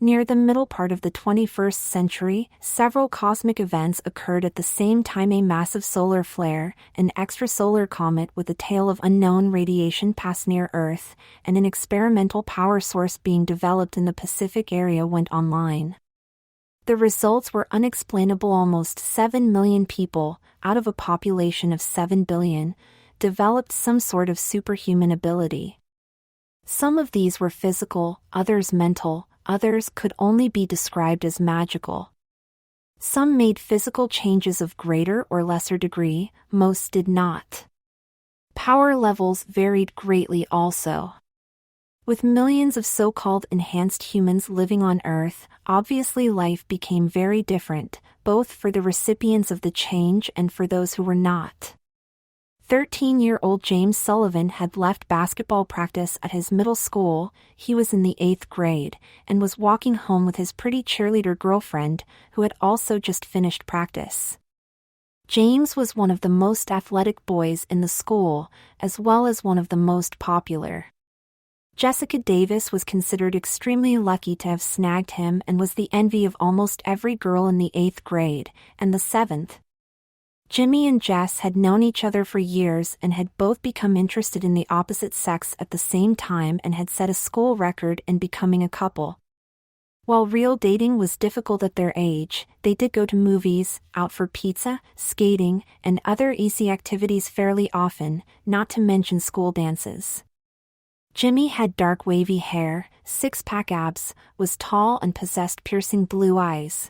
Near the middle part of the 21st century, several cosmic events occurred at the same time. A massive solar flare, an extrasolar comet with a tail of unknown radiation passed near Earth, and an experimental power source being developed in the Pacific area went online. The results were unexplainable. Almost 7 million people, out of a population of 7 billion, developed some sort of superhuman ability. Some of these were physical, others mental, others could only be described as magical. Some made physical changes of greater or lesser degree, most did not. Power levels varied greatly also. With millions of so-called enhanced humans living on Earth, obviously life became very different, both for the recipients of the change and for those who were not. 13-year-old James Sullivan had left basketball practice at his middle school. He was in the 8th grade, and was walking home with his pretty cheerleader girlfriend, who had also just finished practice. James was one of the most athletic boys in the school, as well as one of the most popular. Jessica Davis was considered extremely lucky to have snagged him and was the envy of almost every girl in the 8th grade, and the 7th. Jimmy and Jess had known each other for years and had both become interested in the opposite sex at the same time and had set a school record in becoming a couple. While real dating was difficult at their age, they did go to movies, out for pizza, skating, and other easy activities fairly often, not to mention school dances. Jimmy had dark wavy hair, six-pack abs, was tall and possessed piercing blue eyes.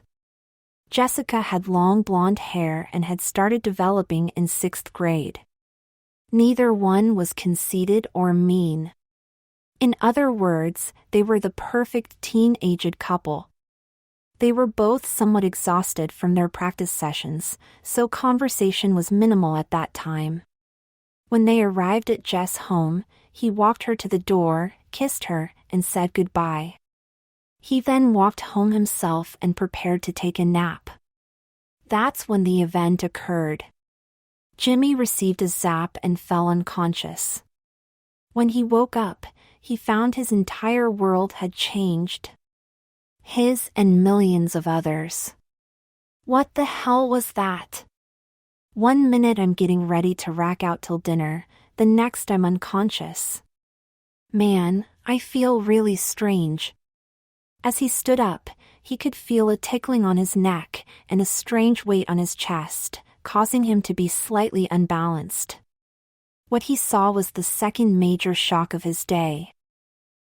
Jessica had long blonde hair and had started developing in 6th grade. Neither one was conceited or mean. In other words, they were the perfect teen-aged couple. They were both somewhat exhausted from their practice sessions, so conversation was minimal at that time. When they arrived at Jess' home, he walked her to the door, kissed her, and said goodbye. He then walked home himself and prepared to take a nap. That's when the event occurred. Jimmy received a zap and fell unconscious. When he woke up, he found his entire world had changed. His and millions of others. What the hell was that? One minute I'm getting ready to rack out till dinner, the next I'm unconscious. Man, I feel really strange. As he stood up, he could feel a tickling on his neck and a strange weight on his chest, causing him to be slightly unbalanced. What he saw was the second major shock of his day.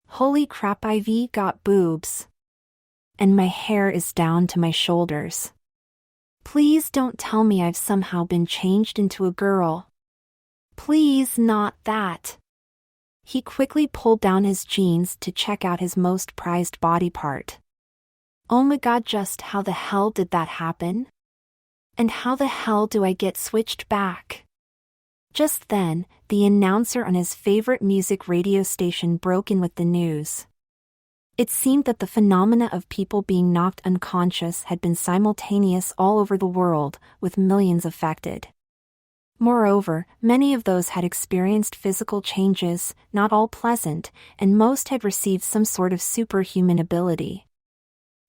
Holy crap, I've got boobs. And my hair is down to my shoulders. Please don't tell me I've somehow been changed into a girl. Please not that. He quickly pulled down his jeans to check out his most prized body part. Oh my god, just how the hell did that happen? And how the hell do I get switched back? Just then, the announcer on his favorite music radio station broke in with the news. It seemed that the phenomena of people being knocked unconscious had been simultaneous all over the world, with millions affected. Moreover, many of those had experienced physical changes, not all pleasant, and most had received some sort of superhuman ability.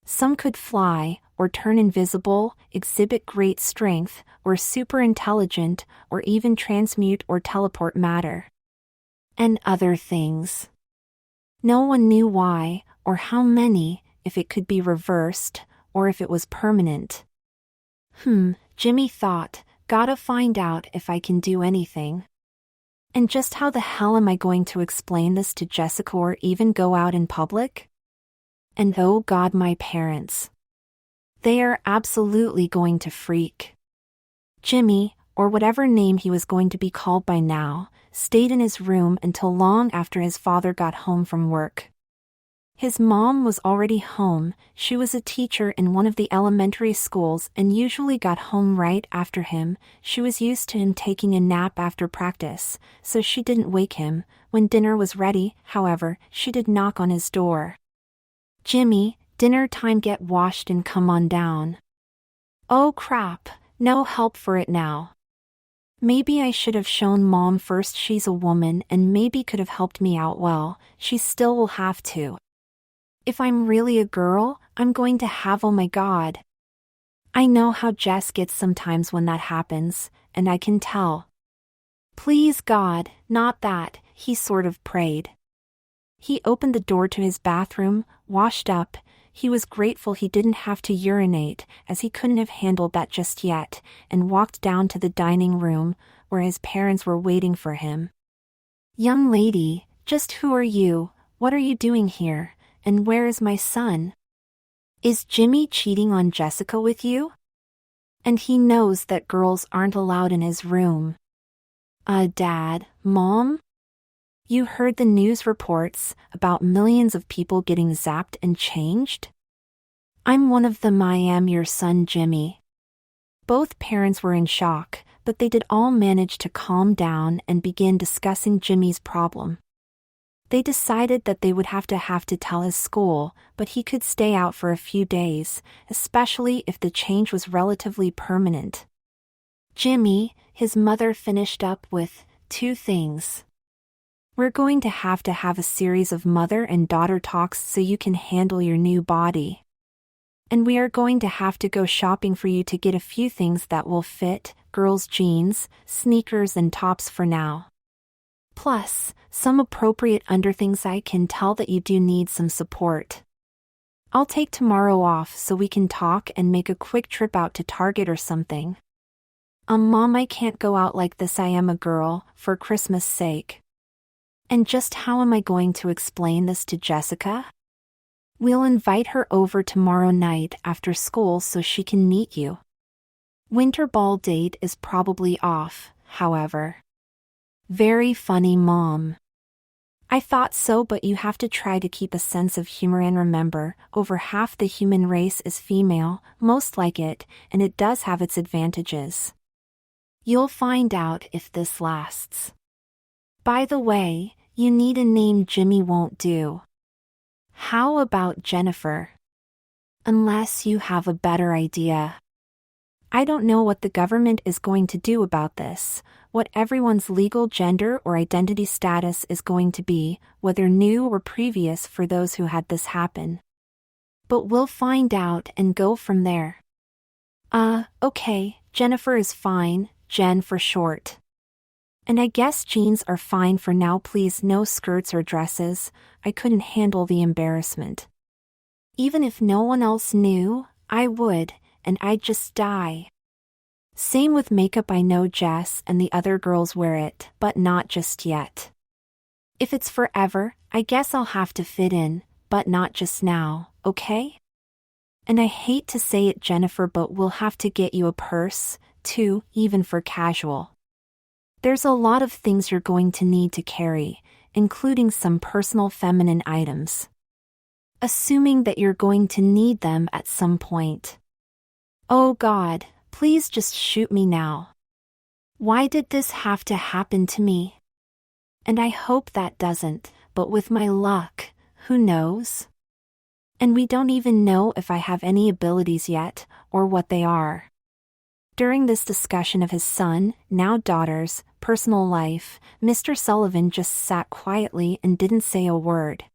Some could fly, or turn invisible, exhibit great strength, or super intelligent, or even transmute or teleport matter. And other things. No one knew why, or how many, if it could be reversed, or if it was permanent. Jimmy thought, gotta find out if I can do anything. And just how the hell am I going to explain this to Jessica or even go out in public? And oh god, my parents. They are absolutely going to freak. Jimmy, or whatever name he was going to be called by now, stayed in his room until long after his father got home from work. His mom was already home. She was a teacher in one of the elementary schools and usually got home right after him. She was used to him taking a nap after practice, so she didn't wake him. When dinner was ready, however, she did knock on his door. Jimmy, dinner time, get washed and come on down. Oh crap, no help for it now. Maybe I should have shown Mom first she's a woman and maybe could have helped me out. Well, she still will have to. If I'm really a girl, I'm going to have, oh my God. I know how Jess gets sometimes when that happens, and I can tell. Please God, not that, he sort of prayed. He opened the door to his bathroom, washed up. He was grateful he didn't have to urinate, as he couldn't have handled that just yet, and walked down to the dining room, where his parents were waiting for him. Young lady, just who are you, what are you doing here, and where is my son? Is Jimmy cheating on Jessica with you? And he knows that girls aren't allowed in his room. Dad, Mom? You heard the news reports about millions of people getting zapped and changed? I'm one of them. I am your son, Jimmy. Both parents were in shock, but they did all manage to calm down and begin discussing Jimmy's problem. They decided that they would have to tell his school, but he could stay out for a few days, especially if the change was relatively permanent. Jimmy, his mother finished up with 2 things. We're going to have a series of mother and daughter talks so you can handle your new body. And we are going to go shopping for you to get a few things that will fit, girls' jeans, sneakers and tops for now. Plus, some appropriate underthings. I can tell that you do need some support. I'll take tomorrow off so we can talk and make a quick trip out to Target or something. Mom, I can't go out like this. I am a girl, for Christmas' sake. And just how am I going to explain this to Jessica? We'll invite her over tomorrow night after school so she can meet you. Winter ball date is probably off, however. Very funny, Mom. I thought so, but you have to try to keep a sense of humor and remember, over half the human race is female, most like it, and it does have its advantages. You'll find out if this lasts. By the way, you need a name. Jimmy won't do. How about Jennifer? Unless you have a better idea. I don't know what the government is going to do about this, what everyone's legal gender or identity status is going to be, whether new or previous for those who had this happen. But we'll find out and go from there. Okay, Jennifer is fine, Jen for short. And I guess jeans are fine for now. Please, no skirts or dresses. I couldn't handle the embarrassment. Even if no one else knew, I would, and I'd just die. Same with makeup. I know Jess and the other girls wear it, but not just yet. If it's forever, I guess I'll have to fit in, but not just now, okay? And I hate to say it, Jennifer, but we'll have to get you a purse, too, even for casual. There's a lot of things you're going to need to carry, including some personal feminine items. Assuming that you're going to need them at some point. Oh God, please just shoot me now. Why did this have to happen to me? And I hope that doesn't, but with my luck, who knows? And we don't even know if I have any abilities yet, or what they are. During this discussion of his son, now daughter's, personal life, Mr. Sullivan just sat quietly and didn't say a word.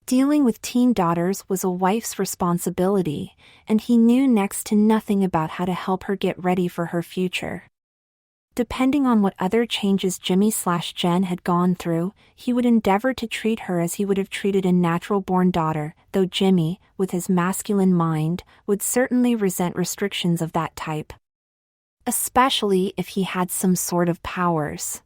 Dealing with teen daughters was a wife's responsibility, and he knew next to nothing about how to help her get ready for her future. Depending on what other changes Jimmy/Jen had gone through, he would endeavor to treat her as he would have treated a natural-born daughter, though Jimmy, with his masculine mind, would certainly resent restrictions of that type. Especially if he had some sort of powers.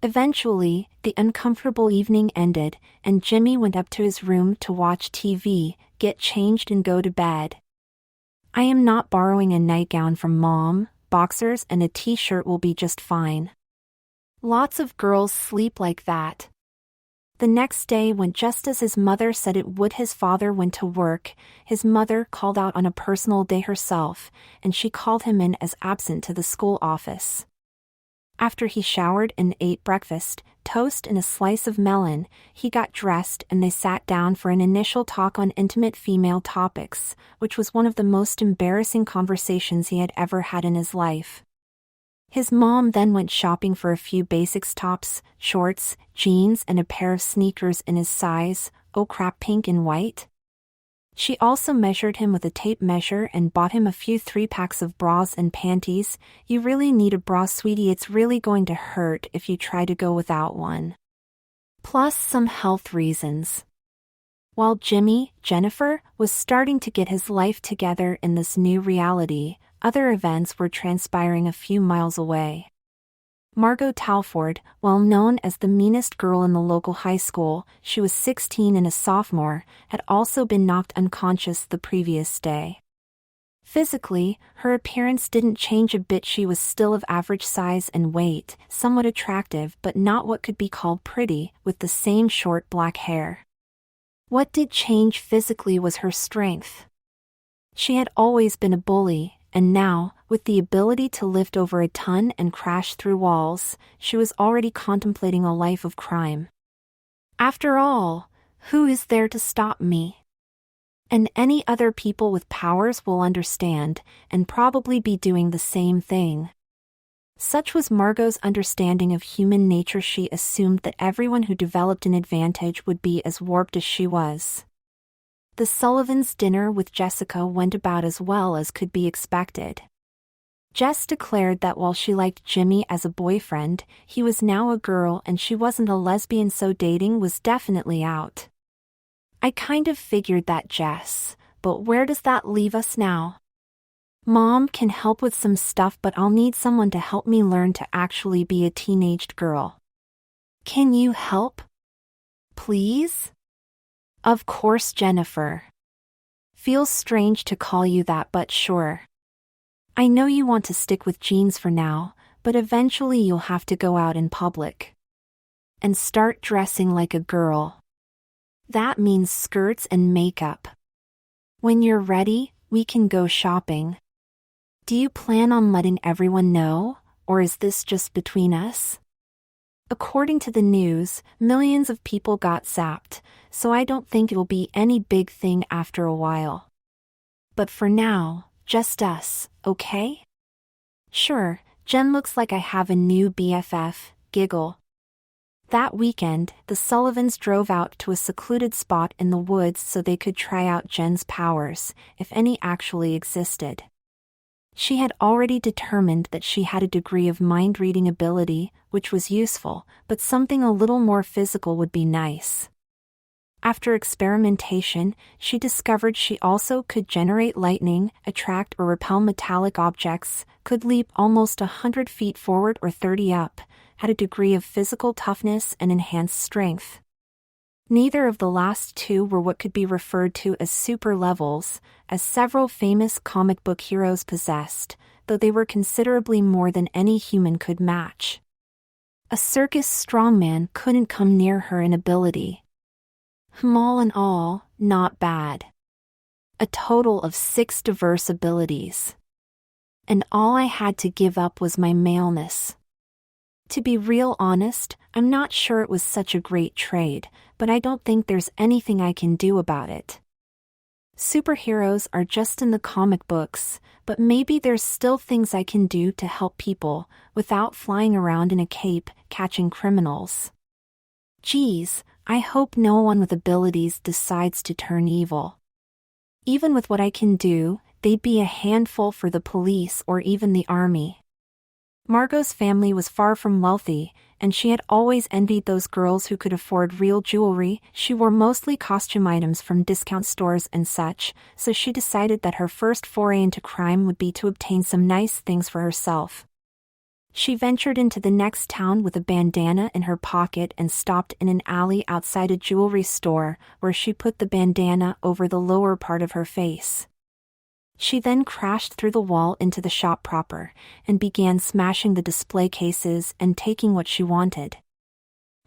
Eventually, the uncomfortable evening ended, and Jimmy went up to his room to watch TV, get changed and go to bed. I am not borrowing a nightgown from Mom. Boxers and a t-shirt will be just fine. Lots of girls sleep like that. The next day, when just as his mother said it would, his father went to work, his mother called out on a personal day herself, and she called him in as absent to the school office. After he showered and ate breakfast, toast and a slice of melon, he got dressed and they sat down for an initial talk on intimate female topics, which was one of the most embarrassing conversations he had ever had in his life. His mom then went shopping for a few basics: tops, shorts, jeans and a pair of sneakers in his size. oh crap pink and white. She also measured him with a tape measure and bought him a few 3-packs of bras and panties. You really need a bra, sweetie, it's really going to hurt if you try to go without one. Plus some health reasons. While Jennifer, was starting to get his life together in this new reality, other events were transpiring a few miles away. Margot Talford, well known as the meanest girl in the local high school, she was 16 and a sophomore, had also been knocked unconscious the previous day. Physically, her appearance didn't change a bit. She was still of average size and weight, somewhat attractive but not what could be called pretty, with the same short black hair. What did change physically was her strength. She had always been a bully, and now, with the ability to lift over a ton and crash through walls, she was already contemplating a life of crime. After all, who is there to stop me? And any other people with powers will understand, and probably be doing the same thing. Such was Margot's understanding of human nature. She assumed that everyone who developed an advantage would be as warped as she was. The Sullivans' dinner with Jessica went about as well as could be expected. Jess declared that while she liked Jimmy as a boyfriend, he was now a girl and she wasn't a lesbian, so dating was definitely out. I kind of figured that, Jess, but where does that leave us now? Mom can help with some stuff, but I'll need someone to help me learn to actually be a teenaged girl. Can you help? Please? Of course, Jennifer. Feels strange to call you that, but sure. I know you want to stick with jeans for now, but eventually you'll have to go out in public. And start dressing like a girl. That means skirts and makeup. When you're ready, we can go shopping. Do you plan on letting everyone know, or is this just between us? According to the news, millions of people got zapped, so I don't think it'll be any big thing after a while. But for now, just us, okay? Sure, Jen, looks like I have a new BFF, giggle. That weekend, the Sullivans drove out to a secluded spot in the woods so they could try out Jen's powers, if any actually existed. She had already determined that she had a degree of mind-reading ability, which was useful, but something a little more physical would be nice. After experimentation, she discovered she also could generate lightning, attract or repel metallic objects, could leap almost 100 feet forward or 30 up, had a degree of physical toughness and enhanced strength. Neither of the last two were what could be referred to as super levels, as several famous comic book heroes possessed, though they were considerably more than any human could match. A circus strongman couldn't come near her in ability. All in all, not bad. A total of 6 diverse abilities. And all I had to give up was my maleness. To be real honest, I'm not sure it was such a great trade, but I don't think there's anything I can do about it. Superheroes are just in the comic books, but maybe there's still things I can do to help people, without flying around in a cape, catching criminals. Geez, I hope no one with abilities decides to turn evil. Even with what I can do, they'd be a handful for the police or even the army. Margot's family was far from wealthy, and she had always envied those girls who could afford real jewelry. She wore mostly costume items from discount stores and such, so she decided that her first foray into crime would be to obtain some nice things for herself. She ventured into the next town with a bandana in her pocket and stopped in an alley outside a jewelry store, where she put the bandana over the lower part of her face. She then crashed through the wall into the shop proper, and began smashing the display cases and taking what she wanted.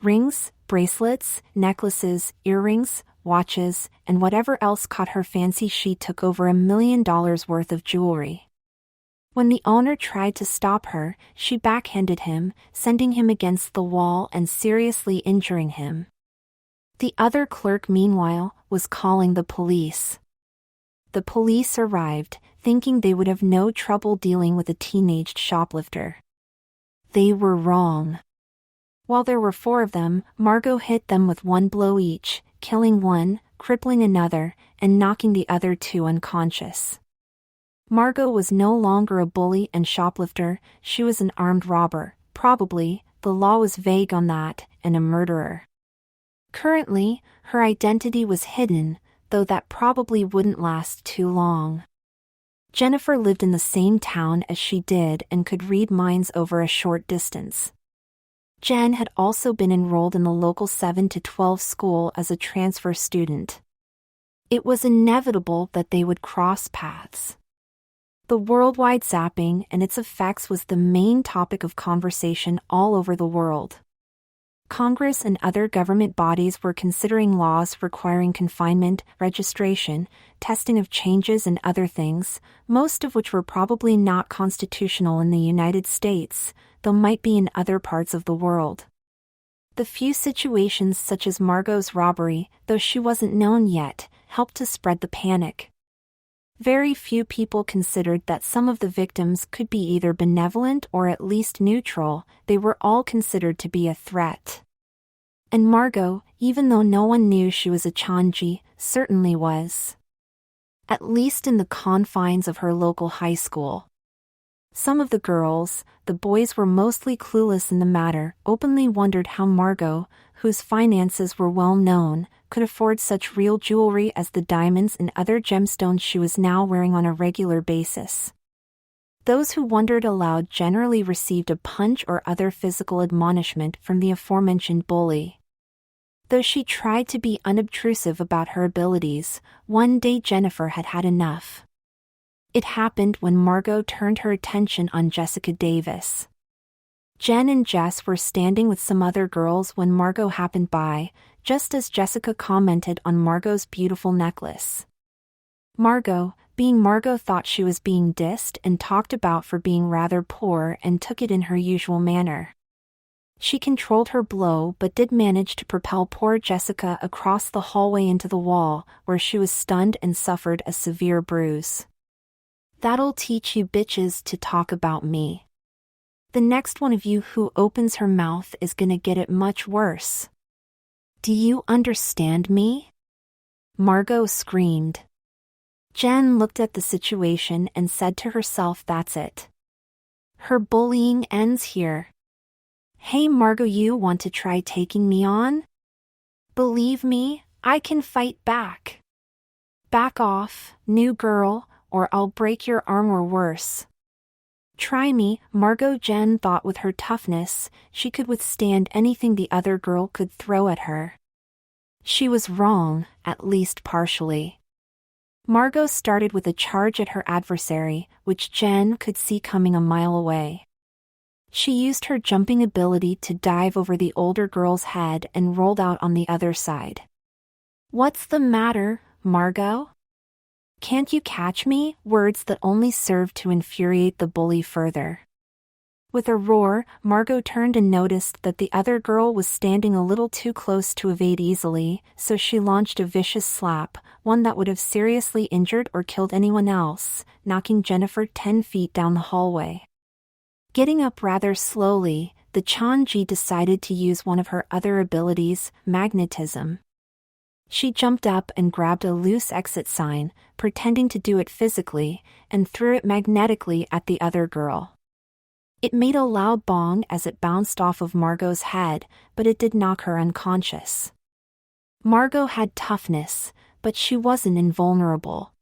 Rings, bracelets, necklaces, earrings, watches, and whatever else caught her fancy. She took over $1 million worth of jewelry. When the owner tried to stop her, she backhanded him, sending him against the wall and seriously injuring him. The other clerk, meanwhile, was calling the police. The police arrived, thinking they would have no trouble dealing with a teenaged shoplifter. They were wrong. While there were 4 of them, Margot hit them with 1 blow each, killing one, crippling another, and knocking the other two unconscious. Margot was no longer a bully and shoplifter, she was an armed robber, probably, the law was vague on that, and a murderer. Currently, her identity was hidden, though that probably wouldn't last too long. Jennifer lived in the same town as she did and could read minds over a short distance. Jen had also been enrolled in the local 7 to 12 school as a transfer student. It was inevitable that they would cross paths. The worldwide zapping and its effects was the main topic of conversation all over the world. Congress and other government bodies were considering laws requiring confinement, registration, testing of changes and other things, most of which were probably not constitutional in the United States, though might be in other parts of the world. The few situations such as Margot's robbery, though she wasn't known yet, helped to spread the panic. Very few people considered that some of the victims could be either benevolent or at least neutral, they were all considered to be a threat. And Margot, even though no one knew she was a Chanji, certainly was. At least in the confines of her local high school. Some of the girls, the boys were mostly clueless in the matter, openly wondered how Margot, whose finances were well known, could afford such real jewelry as the diamonds and other gemstones she was now wearing on a regular basis. Those who wondered aloud generally received a punch or other physical admonishment from the aforementioned bully. Though she tried to be unobtrusive about her abilities, one day Jennifer had had enough. It happened when Margot turned her attention on Jessica Davis. Jen and Jess were standing with some other girls when Margot happened by, just as Jessica commented on Margot's beautiful necklace. Margot, being Margot, thought she was being dissed and talked about for being rather poor and took it in her usual manner. She controlled her blow but did manage to propel poor Jessica across the hallway into the wall, where she was stunned and suffered a severe bruise. "That'll teach you bitches to talk about me. The next one of you who opens her mouth is gonna get it much worse. Do you understand me?" Margot screamed. Jen looked at the situation and said to herself, "That's it. Her bullying ends here. Hey Margot, you want to try taking me on? Believe me, I can fight back. Back off, new girl, or I'll break your arm or worse. Try me." Margot. Jen thought with her toughness, she could withstand anything the other girl could throw at her. She was wrong, at least partially. Margot started with a charge at her adversary, which Jen could see coming a mile away. She used her jumping ability to dive over the older girl's head and rolled out on the other side. "What's the matter, Margot? Can't you catch me?" Words that only served to infuriate the bully further. With a roar, Margot turned and noticed that the other girl was standing a little too close to evade easily, so she launched a vicious slap, one that would have seriously injured or killed anyone else, knocking Jennifer 10 feet down the hallway. Getting up rather slowly, the Chanji decided to use one of her other abilities, magnetism. She jumped up and grabbed a loose exit sign, pretending to do it physically, and threw it magnetically at the other girl. It made a loud bong as it bounced off of Margot's head, but it did knock her unconscious. Margot had toughness, but she wasn't invulnerable.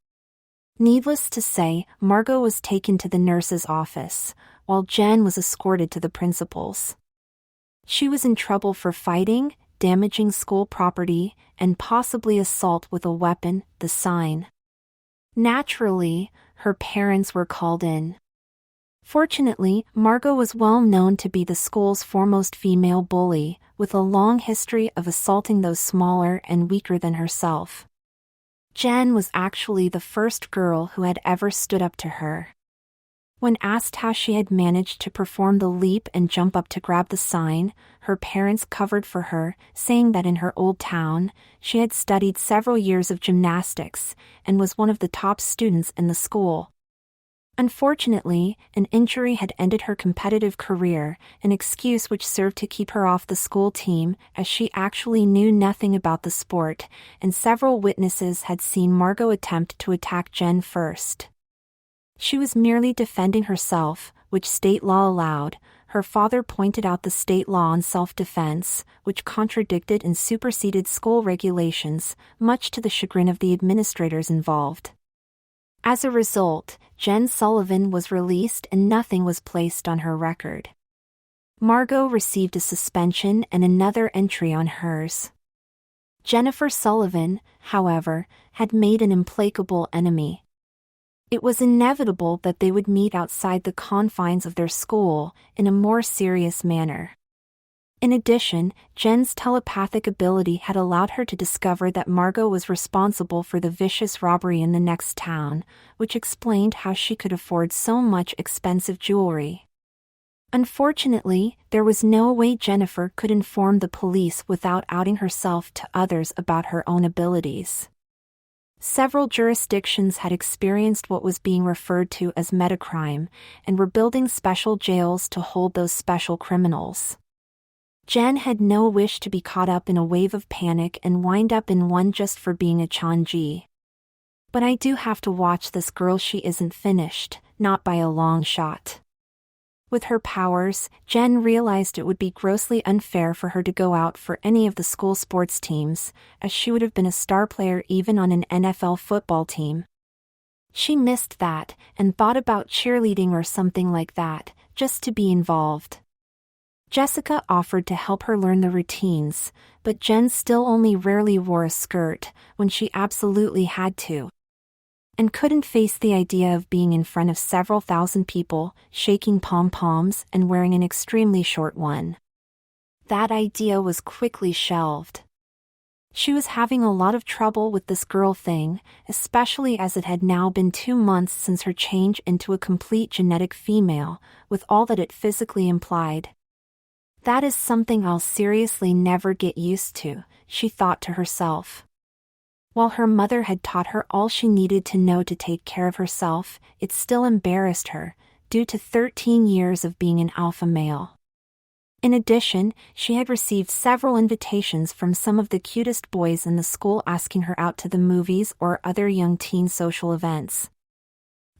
Needless to say, Margot was taken to the nurse's office, while Jen was escorted to the principal's. She was in trouble for fighting, damaging school property, and possibly assault with a weapon, the sign. Naturally, her parents were called in. Fortunately, Margot was well known to be the school's foremost female bully, with a long history of assaulting those smaller and weaker than herself. Jen was actually the first girl who had ever stood up to her. When asked how she had managed to perform the leap and jump up to grab the sign, her parents covered for her, saying that in her old town, she had studied several years of gymnastics and was one of the top students in the school. Unfortunately, an injury had ended her competitive career, an excuse which served to keep her off the school team, as she actually knew nothing about the sport, and several witnesses had seen Margot attempt to attack Jen first. She was merely defending herself, which state law allowed. Her father pointed out the state law on self-defense, which contradicted and superseded school regulations, much to the chagrin of the administrators involved. As a result, Jen Sullivan was released and nothing was placed on her record. Margot received a suspension and another entry on hers. Jennifer Sullivan, however, had made an implacable enemy. It was inevitable that they would meet outside the confines of their school, in a more serious manner. In addition, Jen's telepathic ability had allowed her to discover that Margot was responsible for the vicious robbery in the next town, which explained how she could afford so much expensive jewelry. Unfortunately, there was no way Jennifer could inform the police without outing herself to others about her own abilities. Several jurisdictions had experienced what was being referred to as metacrime, and were building special jails to hold those special criminals. Jen had no wish to be caught up in a wave of panic and wind up in one just for being a Chanji. But I do have to watch this girl, she isn't finished, not by a long shot. With her powers, Jen realized it would be grossly unfair for her to go out for any of the school sports teams, as she would have been a star player even on an NFL football team. She missed that, and thought about cheerleading or something like that, just to be involved. Jessica offered to help her learn the routines, but Jen still only rarely wore a skirt, when she absolutely had to. And couldn't face the idea of being in front of several thousand people, shaking pom-poms and wearing an extremely short one. That idea was quickly shelved. She was having a lot of trouble with this girl thing, especially as it had now been 2 months since her change into a complete genetic female, with all that it physically implied. That is something I'll seriously never get used to, she thought to herself. While her mother had taught her all she needed to know to take care of herself, it still embarrassed her, due to 13 years of being an alpha male. In addition, she had received several invitations from some of the cutest boys in the school asking her out to the movies or other young teen social events.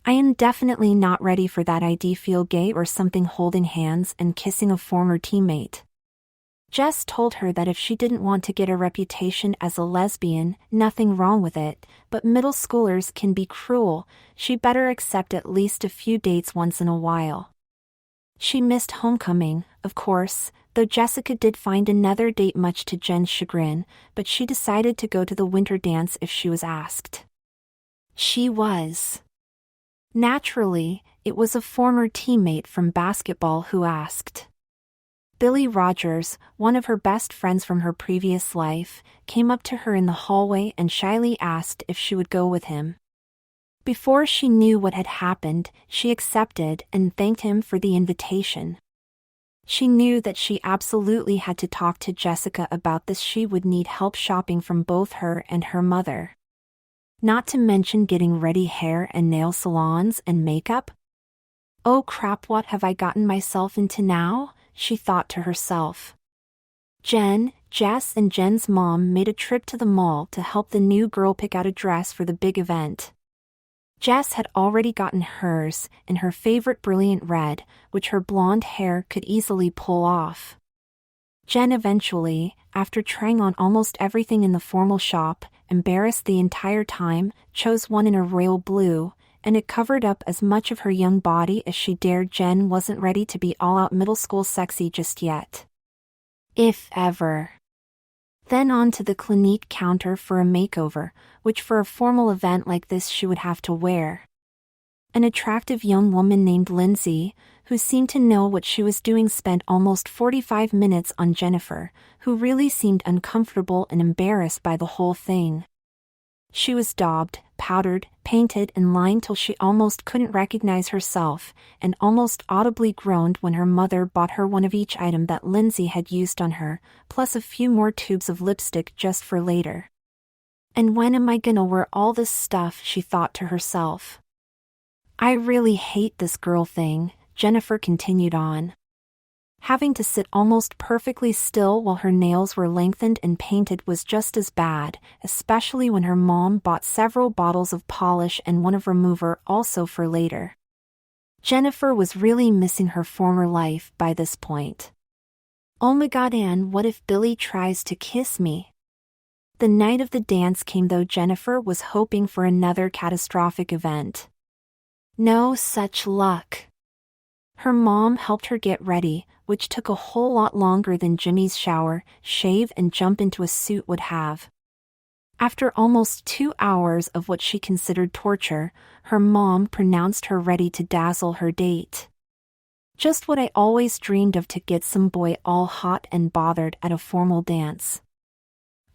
I am definitely not ready for that. I'd feel gay or something, holding hands and kissing a former teammate. Jess told her that if she didn't want to get a reputation as a lesbian, nothing wrong with it, but middle schoolers can be cruel, she better accept at least a few dates once in a while. She missed homecoming, of course, though Jessica did find another date much to Jen's chagrin, but she decided to go to the winter dance if she was asked. She was. Naturally, it was a former teammate from basketball who asked. Billy Rogers, one of her best friends from her previous life, came up to her in the hallway and shyly asked if she would go with him. Before she knew what had happened, she accepted and thanked him for the invitation. She knew that she absolutely had to talk to Jessica about this. She would need help shopping from both her and her mother. Not to mention getting ready, hair and nail salons and makeup. Oh crap, what have I gotten myself into now? She thought to herself. Jess and Jen's mom made a trip to the mall to help the new girl pick out a dress for the big event. Jess had already gotten hers, in her favorite brilliant red, which her blonde hair could easily pull off. Jen eventually, after trying on almost everything in the formal shop, embarrassed the entire time, chose one in a royal blue, and it covered up as much of her young body as she dared. Jen wasn't ready to be all-out middle school sexy just yet. If ever. Then on to the Clinique counter for a makeover, which for a formal event like this she would have to wear. An attractive young woman named Lindsay, who seemed to know what she was doing, spent almost 45 minutes on Jennifer, who really seemed uncomfortable and embarrassed by the whole thing. She was daubed, powdered, painted and lined till she almost couldn't recognize herself, and almost audibly groaned when her mother bought her one of each item that Lindsay had used on her, plus a few more tubes of lipstick just for later. And when am I gonna wear all this stuff, she thought to herself. I really hate this girl thing, Jennifer continued on. Having to sit almost perfectly still while her nails were lengthened and painted was just as bad, especially when her mom bought several bottles of polish and one of remover also for later. Jennifer was really missing her former life by this point. Oh my god, Anne, what if Billy tries to kiss me? The night of the dance came, though Jennifer was hoping for another catastrophic event. No such luck. Her mom helped her get ready, which took a whole lot longer than Jimmy's shower, shave and jump into a suit would have. After almost 2 hours of what she considered torture, her mom pronounced her ready to dazzle her date. Just what I always dreamed of, to get some boy all hot and bothered at a formal dance.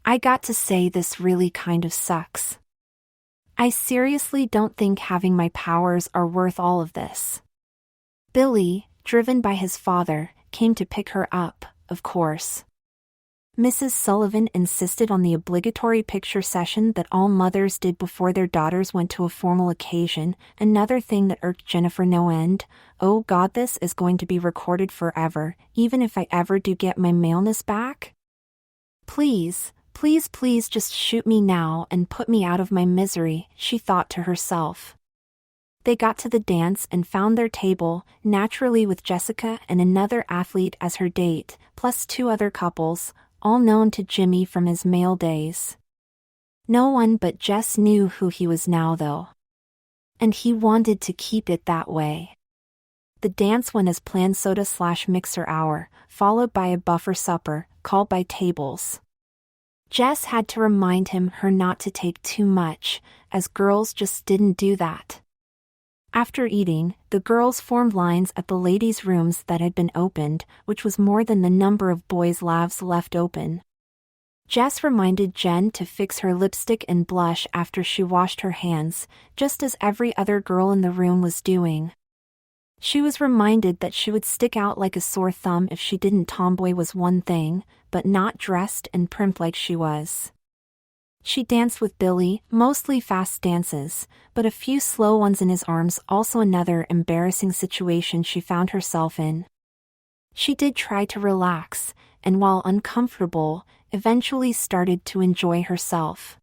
I got to say, this really kind of sucks. I seriously don't think having my powers are worth all of this. Billy, driven by his father, came to pick her up, of course. Mrs. Sullivan insisted on the obligatory picture session that all mothers did before their daughters went to a formal occasion, another thing that irked Jennifer no end. Oh god, this is going to be recorded forever, even if I ever do get my maleness back? Please, please, please just shoot me now and put me out of my misery, she thought to herself. They got to the dance and found their table, naturally with Jessica and another athlete as her date, plus 2 other couples, all known to Jimmy from his male days. No one but Jess knew who he was now, though. And he wanted to keep it that way. The dance went as planned: soda/mixer hour, followed by a buffer supper, called by tables. Jess had to remind her not to take too much, as girls just didn't do that. After eating, the girls formed lines at the ladies' rooms that had been opened, which was more than the number of boys' lavs left open. Jess reminded Jen to fix her lipstick and blush after she washed her hands, just as every other girl in the room was doing. She was reminded that she would stick out like a sore thumb if she didn't. Tomboy was one thing, but not dressed and primped like she was. She danced with Billy, mostly fast dances, but a few slow ones in his arms, also another embarrassing situation she found herself in. She did try to relax, and while uncomfortable, eventually started to enjoy herself.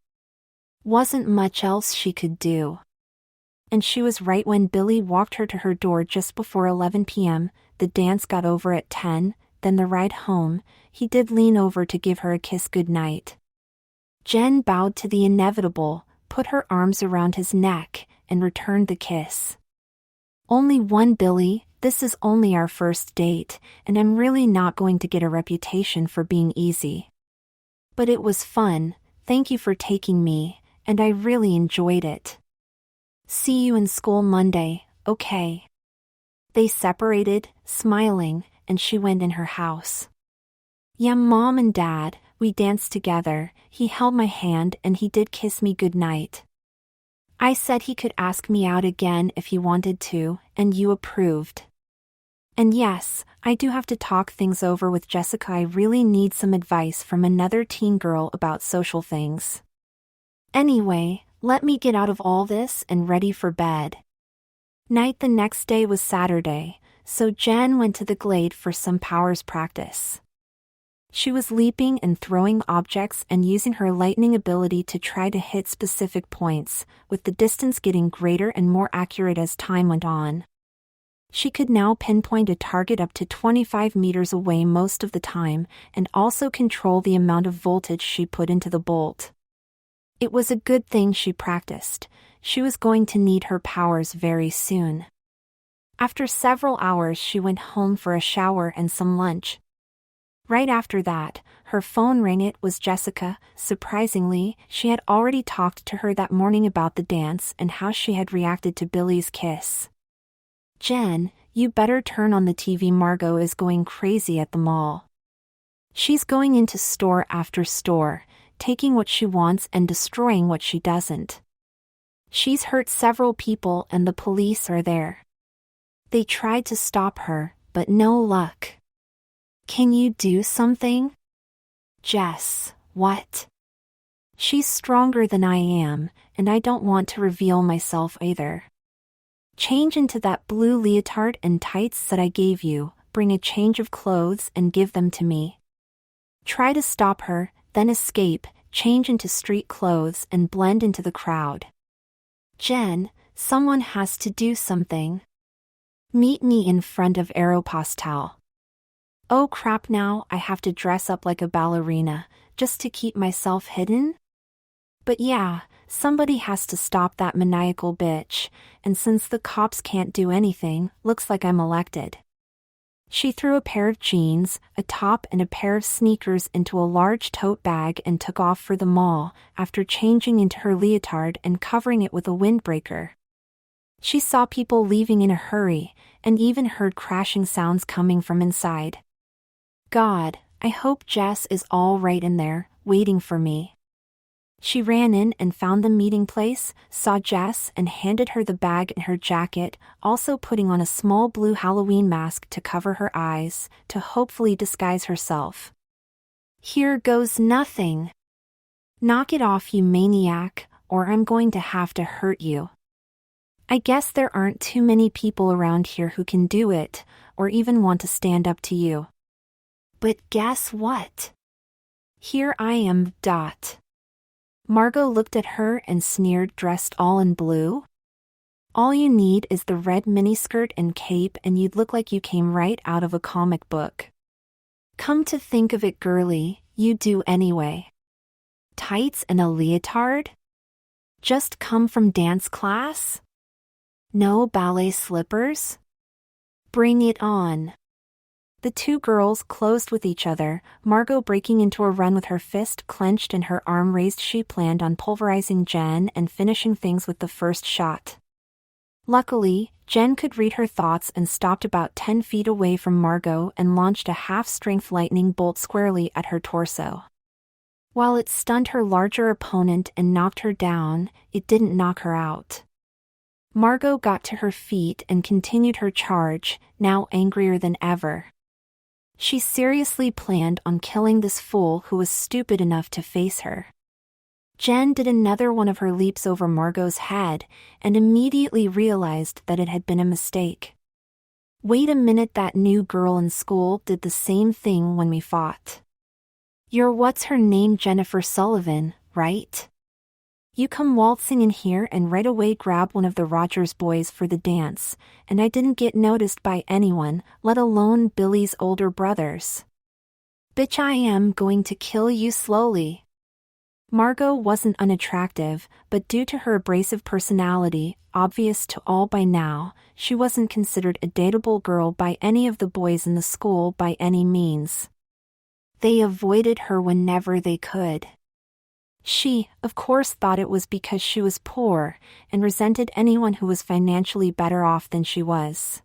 Wasn't much else she could do. And she was right when Billy walked her to her door just before 11 p.m., the dance got over at 10, then the ride home, he did lean over to give her a kiss goodnight. Jen bowed to the inevitable, put her arms around his neck, and returned the kiss. Only one, Billy, this is only our first date, and I'm really not going to get a reputation for being easy. But it was fun, thank you for taking me, and I really enjoyed it. See you in school Monday, okay? They separated, smiling, and she went in her house. Yeah, Mom and Dad, we danced together, he held my hand and he did kiss me goodnight. I said he could ask me out again if he wanted to, and you approved. And yes, I do have to talk things over with Jessica. I really need some advice from another teen girl about social things. Anyway, let me get out of all this and ready for bed. Night. The next day was Saturday, so Jen went to the Glade for some powers practice. She was leaping and throwing objects and using her lightning ability to try to hit specific points, with the distance getting greater and more accurate as time went on. She could now pinpoint a target up to 25 meters away most of the time, and also control the amount of voltage she put into the bolt. It was a good thing she practiced. She was going to need her powers very soon. After several hours, she went home for a shower and some lunch. Right after that, her phone rang. It was Jessica. Surprisingly, she had already talked to her that morning about the dance and how she had reacted to Billy's kiss. Jen, you better turn on the TV. Margot is going crazy at the mall. She's going into store after store, taking what she wants and destroying what she doesn't. She's hurt several people and the police are there. They tried to stop her, but no luck. Can you do something? Jess, what? She's stronger than I am, and I don't want to reveal myself either. Change into that blue leotard and tights that I gave you, bring a change of clothes and give them to me. Try to stop her, then escape, change into street clothes and blend into the crowd. Jen, someone has to do something. Meet me in front of Aeropostale. Oh crap, now I have to dress up like a ballerina, just to keep myself hidden? But yeah, somebody has to stop that maniacal bitch, and since the cops can't do anything, looks like I'm elected. She threw a pair of jeans, a top and a pair of sneakers into a large tote bag and took off for the mall, after changing into her leotard and covering it with a windbreaker. She saw people leaving in a hurry, and even heard crashing sounds coming from inside. God, I hope Jess is all right in there, waiting for me. She ran in and found the meeting place, saw Jess and handed her the bag and her jacket, also putting on a small blue Halloween mask to cover her eyes, to hopefully disguise herself. Here goes nothing. Knock it off, you maniac, or I'm going to have to hurt you. I guess there aren't too many people around here who can do it, or even want to stand up to you. But guess what? Here I am, Dot. Margot looked at her and sneered, dressed all in blue? All you need is the red miniskirt and cape and you'd look like you came right out of a comic book. Come to think of it, girly, you do anyway. Tights and a leotard? Just come from dance class? No ballet slippers? Bring it on. The two girls closed with each other, Margot breaking into a run with her fist clenched and her arm raised. She planned on pulverizing Jen and finishing things with the first shot. Luckily, Jen could read her thoughts and stopped about 10 feet away from Margot and launched a half-strength lightning bolt squarely at her torso. While it stunned her larger opponent and knocked her down, it didn't knock her out. Margot got to her feet and continued her charge, now angrier than ever. She seriously planned on killing this fool who was stupid enough to face her. Jen did another one of her leaps over Margot's head, and immediately realized that it had been a mistake. Wait a minute, that new girl in school did the same thing when we fought. You're what's her name, Jennifer Sullivan, right? You come waltzing in here and right away grab one of the Rogers boys for the dance, and I didn't get noticed by anyone, let alone Billy's older brothers. Bitch, I am going to kill you slowly. Margot wasn't unattractive, but due to her abrasive personality, obvious to all by now, she wasn't considered a dateable girl by any of the boys in the school by any means. They avoided her whenever they could. She, of course, thought it was because she was poor, and resented anyone who was financially better off than she was.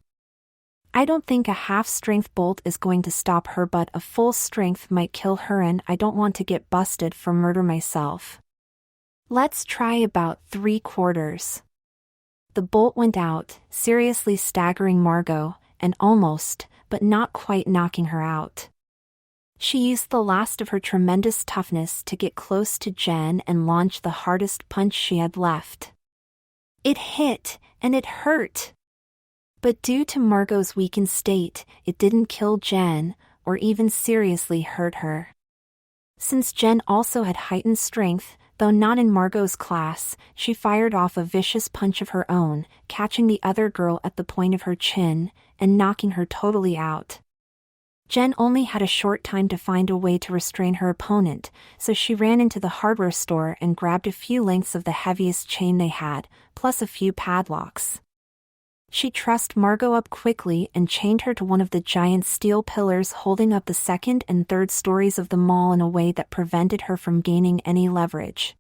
I don't think a half-strength bolt is going to stop her, but a full strength might kill her, and I don't want to get busted for murder myself. Let's try about 3/4. The bolt went out, seriously staggering Margot, and almost, but not quite knocking her out. She used the last of her tremendous toughness to get close to Jen and launch the hardest punch she had left. It hit, and it hurt. But due to Margot's weakened state, it didn't kill Jen, or even seriously hurt her. Since Jen also had heightened strength, though not in Margot's class, she fired off a vicious punch of her own, catching the other girl at the point of her chin, and knocking her totally out. Jen only had a short time to find a way to restrain her opponent, so she ran into the hardware store and grabbed a few lengths of the heaviest chain they had, plus a few padlocks. She trussed Margot up quickly and chained her to one of the giant steel pillars holding up the second and third stories of the mall in a way that prevented her from gaining any leverage.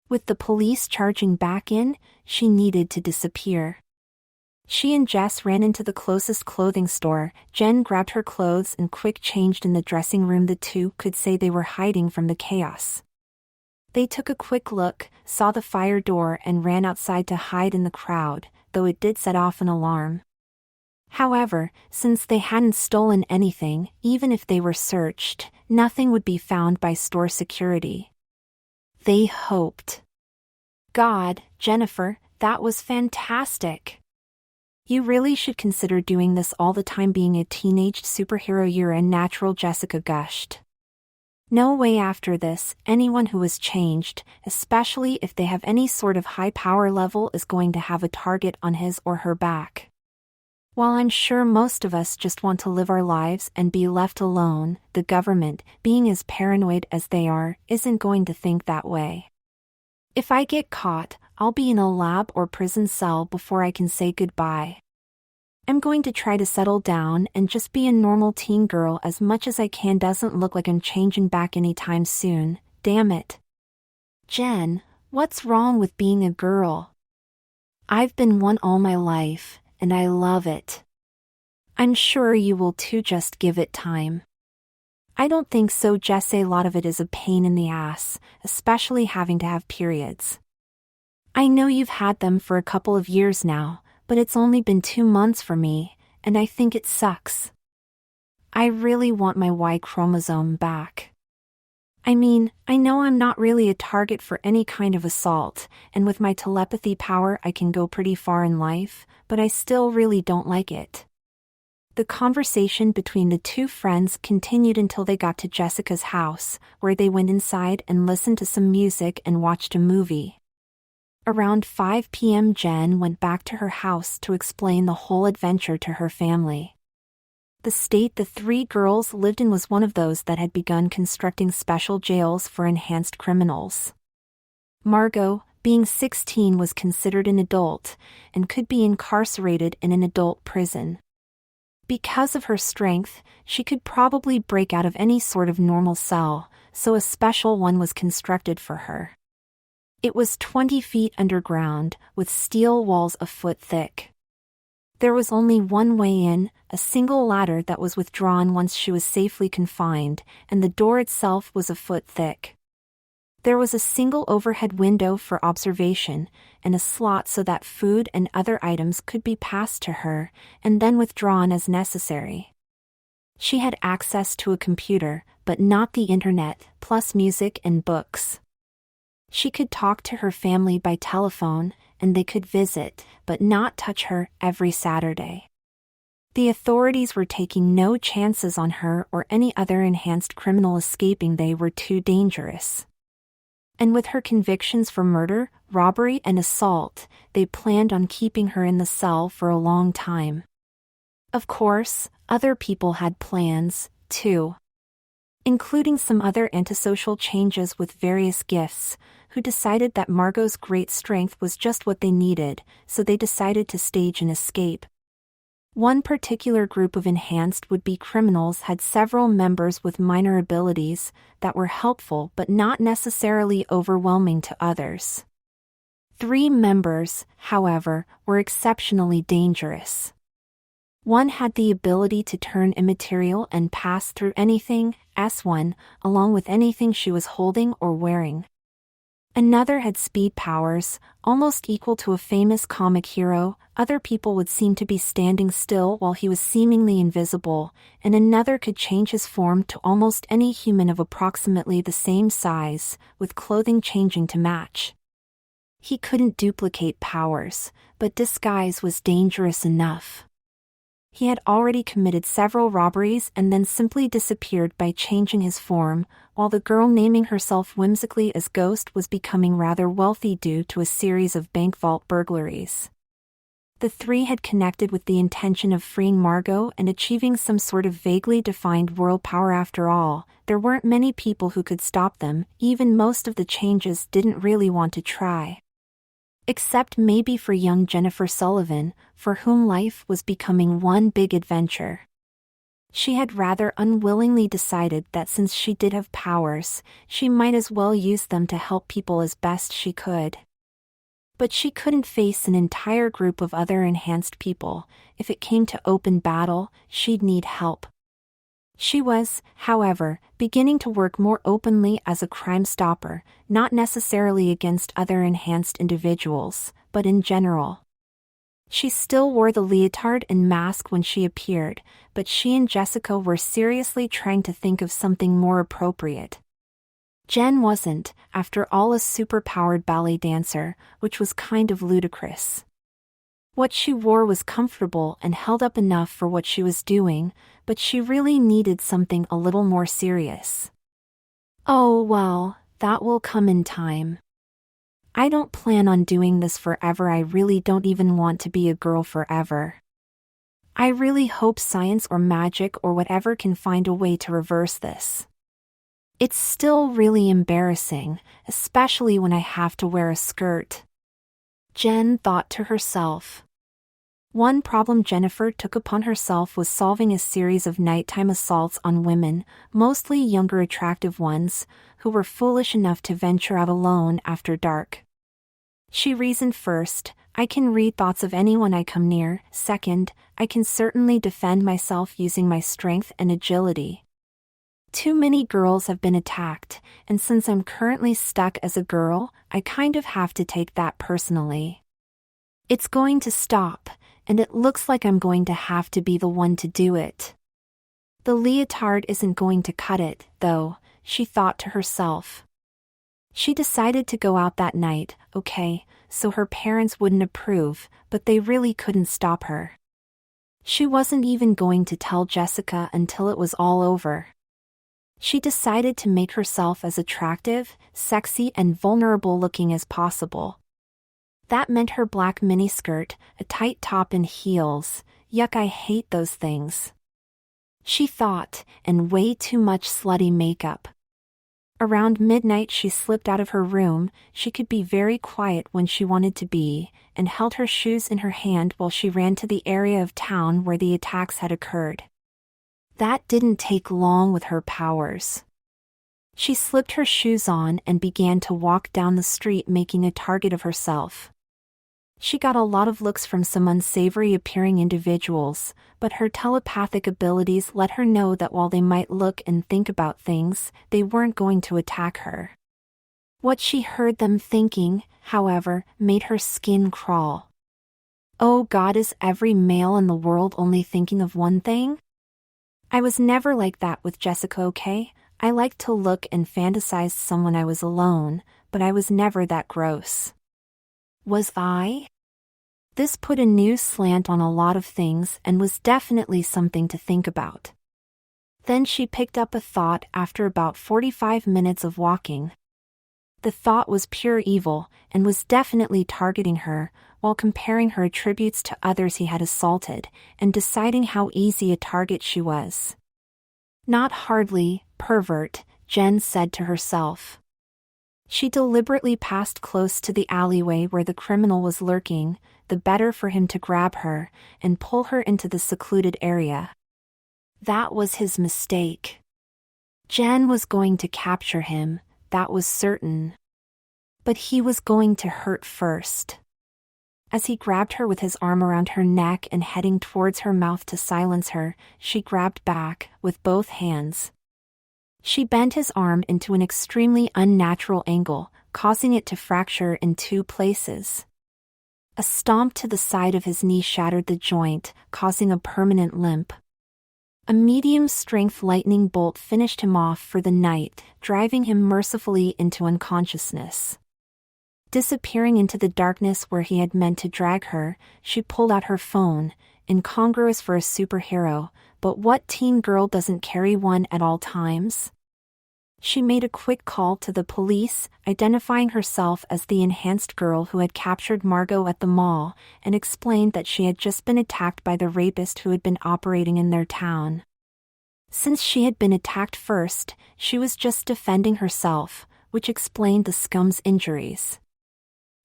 With the police charging back in, she needed to disappear. She and Jess ran into the closest clothing store. Jen grabbed her clothes and quick changed in the dressing room. The two could say they were hiding from the chaos. They took a quick look, saw the fire door and ran outside to hide in the crowd, though it did set off an alarm. However, since they hadn't stolen anything, even if they were searched, nothing would be found by store security. They hoped. God, Jennifer, that was fantastic. You really should consider doing this all the time. Being a teenage superhero, you're a natural, Jessica gushed. No way. After this, anyone who is changed, especially if they have any sort of high power level, is going to have a target on his or her back. While I'm sure most of us just want to live our lives and be left alone, the government, being as paranoid as they are, isn't going to think that way. If I get caught, I'll be in a lab or prison cell before I can say goodbye. I'm going to try to settle down and just be a normal teen girl as much as I can. Doesn't look like I'm changing back anytime soon, damn it. Jen, what's wrong with being a girl? I've been one all my life, and I love it. I'm sure you will too, just give it time. I don't think so, Jess. A lot of it is a pain in the ass, especially having to have periods. I know you've had them for a couple of years now, but it's only been 2 months for me, and I think it sucks. I really want my Y chromosome back. I mean, I know I'm not really a target for any kind of assault, and with my telepathy power I can go pretty far in life, but I still really don't like it. The conversation between the two friends continued until they got to Jessica's house, where they went inside and listened to some music and watched a movie. Around 5 p.m. Jen went back to her house to explain the whole adventure to her family. The state the 3 girls lived in was one of those that had begun constructing special jails for enhanced criminals. Margot, being 16, was considered an adult, and could be incarcerated in an adult prison. Because of her strength, she could probably break out of any sort of normal cell, so a special one was constructed for her. It was 20 feet underground, with steel walls a foot thick. There was only one way in, a single ladder that was withdrawn once she was safely confined, and the door itself was a foot thick. There was a single overhead window for observation, and a slot so that food and other items could be passed to her, and then withdrawn as necessary. She had access to a computer, but not the internet, plus music and books. She could talk to her family by telephone, and they could visit, but not touch her, every Saturday. The authorities were taking no chances on her or any other enhanced criminal escaping. They were too dangerous. And with her convictions for murder, robbery, and assault, they planned on keeping her in the cell for a long time. Of course, other people had plans, too. Including some other antisocial changes with various gifts, who decided that Margot's great strength was just what they needed, so they decided to stage an escape. One particular group of enhanced would-be criminals had several members with minor abilities that were helpful but not necessarily overwhelming to others. 3 members, however, were exceptionally dangerous. One had the ability to turn immaterial and pass through anything, S1, along with anything she was holding or wearing. Another had speed powers, almost equal to a famous comic hero. Other people would seem to be standing still while he was seemingly invisible, and another could change his form to almost any human of approximately the same size, with clothing changing to match. He couldn't duplicate powers, but disguise was dangerous enough. He had already committed several robberies and then simply disappeared by changing his form, while the girl naming herself whimsically as Ghost was becoming rather wealthy due to a series of bank vault burglaries. The 3 had connected with the intention of freeing Margot and achieving some sort of vaguely defined world power. After all, there weren't many people who could stop them. Even most of the changes didn't really want to try. Except maybe for young Jennifer Sullivan, for whom life was becoming one big adventure. She had rather unwillingly decided that since she did have powers, she might as well use them to help people as best she could. But she couldn't face an entire group of other enhanced people. If it came to open battle, she'd need help. She was, however, beginning to work more openly as a crime stopper, not necessarily against other enhanced individuals, but in general. She still wore the leotard and mask when she appeared, but she and Jessica were seriously trying to think of something more appropriate. Jen wasn't, after all, a super-powered ballet dancer, which was kind of ludicrous. What she wore was comfortable and held up enough for what she was doing, but she really needed something a little more serious. Oh well, that will come in time. I don't plan on doing this forever. I really don't even want to be a girl forever. I really hope science or magic or whatever can find a way to reverse this. It's still really embarrassing, especially when I have to wear a skirt. Jen thought to herself. One problem Jennifer took upon herself was solving a series of nighttime assaults on women, mostly younger attractive ones, who were foolish enough to venture out alone after dark. She reasoned first, I can read thoughts of anyone I come near. Second, I can certainly defend myself using my strength and agility. Too many girls have been attacked, and since I'm currently stuck as a girl, I kind of have to take that personally. It's going to stop, and it looks like I'm going to have to be the one to do it. The leotard isn't going to cut it, though, she thought to herself. She decided to go out that night, okay, so her parents wouldn't approve, but they really couldn't stop her. She wasn't even going to tell Jessica until it was all over. She decided to make herself as attractive, sexy, and vulnerable looking as possible. That meant her black miniskirt, a tight top, and heels. Yuck, I hate those things. She thought, and way too much slutty makeup. Around midnight she slipped out of her room. She could be very quiet when she wanted to be, and held her shoes in her hand while she ran to the area of town where the attacks had occurred. That didn't take long with her powers. She slipped her shoes on and began to walk down the street, making a target of herself. She got a lot of looks from some unsavory-appearing individuals, but her telepathic abilities let her know that while they might look and think about things, they weren't going to attack her. What she heard them thinking, however, made her skin crawl. Oh God, is every male in the world only thinking of one thing? I was never like that with Jessica, okay? I liked to look and fantasize someone I was alone, but I was never that gross. Was I? This put a new slant on a lot of things and was definitely something to think about. Then she picked up a thought after about 45 minutes of walking. The thought was pure evil and was definitely targeting her, while comparing her attributes to others he had assaulted and deciding how easy a target she was. Not hardly, pervert, Jen said to herself. She deliberately passed close to the alleyway where the criminal was lurking, the better for him to grab her and pull her into the secluded area. That was his mistake. Jen was going to capture him, that was certain. But he was going to hurt first. As he grabbed her with his arm around her neck and heading towards her mouth to silence her, she grabbed back with both hands. She bent his arm into an extremely unnatural angle, causing it to fracture in 2 places. A stomp to the side of his knee shattered the joint, causing a permanent limp. A medium-strength lightning bolt finished him off for the night, driving him mercifully into unconsciousness. Disappearing into the darkness where he had meant to drag her, she pulled out her phone, incongruous for a superhero, but what teen girl doesn't carry one at all times? She made a quick call to the police, identifying herself as the enhanced girl who had captured Margot at the mall, and explained that she had just been attacked by the rapist who had been operating in their town. Since she had been attacked first, she was just defending herself, which explained the scum's injuries.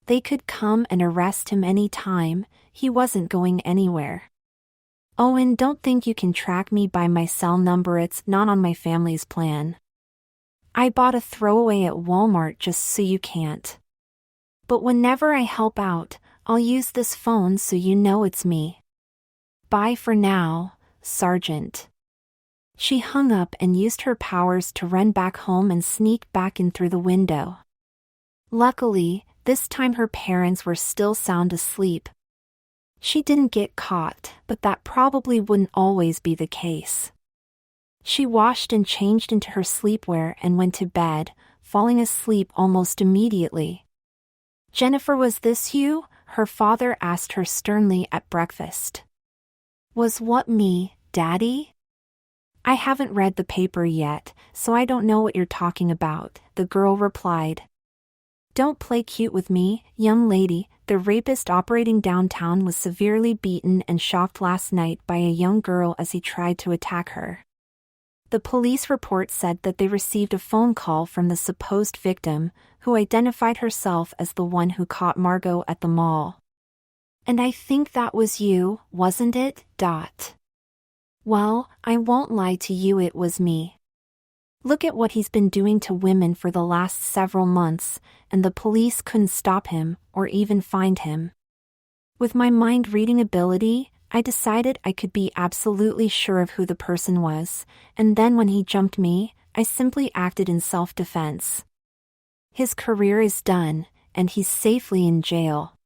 They could come and arrest him any time, he wasn't going anywhere. Oh, and don't think you can track me by my cell number, it's not on my family's plan. I bought a throwaway at Walmart just so you can't. But whenever I help out, I'll use this phone so you know it's me. Bye for now, Sergeant. She hung up and used her powers to run back home and sneak back in through the window. Luckily, this time her parents were still sound asleep. She didn't get caught, but that probably wouldn't always be the case. She washed and changed into her sleepwear and went to bed, falling asleep almost immediately. Jennifer, was this you? her father asked her sternly at breakfast. Was what me, Daddy? I haven't read the paper yet, so I don't know what you're talking about, the girl replied. Don't play cute with me, young lady. The rapist operating downtown was severely beaten and shocked last night by a young girl as he tried to attack her. The police report said that they received a phone call from the supposed victim, who identified herself as the one who caught Margot at the mall. And I think that was you, wasn't it? Well, I won't lie to you, it was me. Look at what he's been doing to women for the last several months, and the police couldn't stop him, or even find him. With my mind-reading ability, I decided I could be absolutely sure of who the person was, and then when he jumped me, I simply acted in self-defense. His career is done, and he's safely in jail.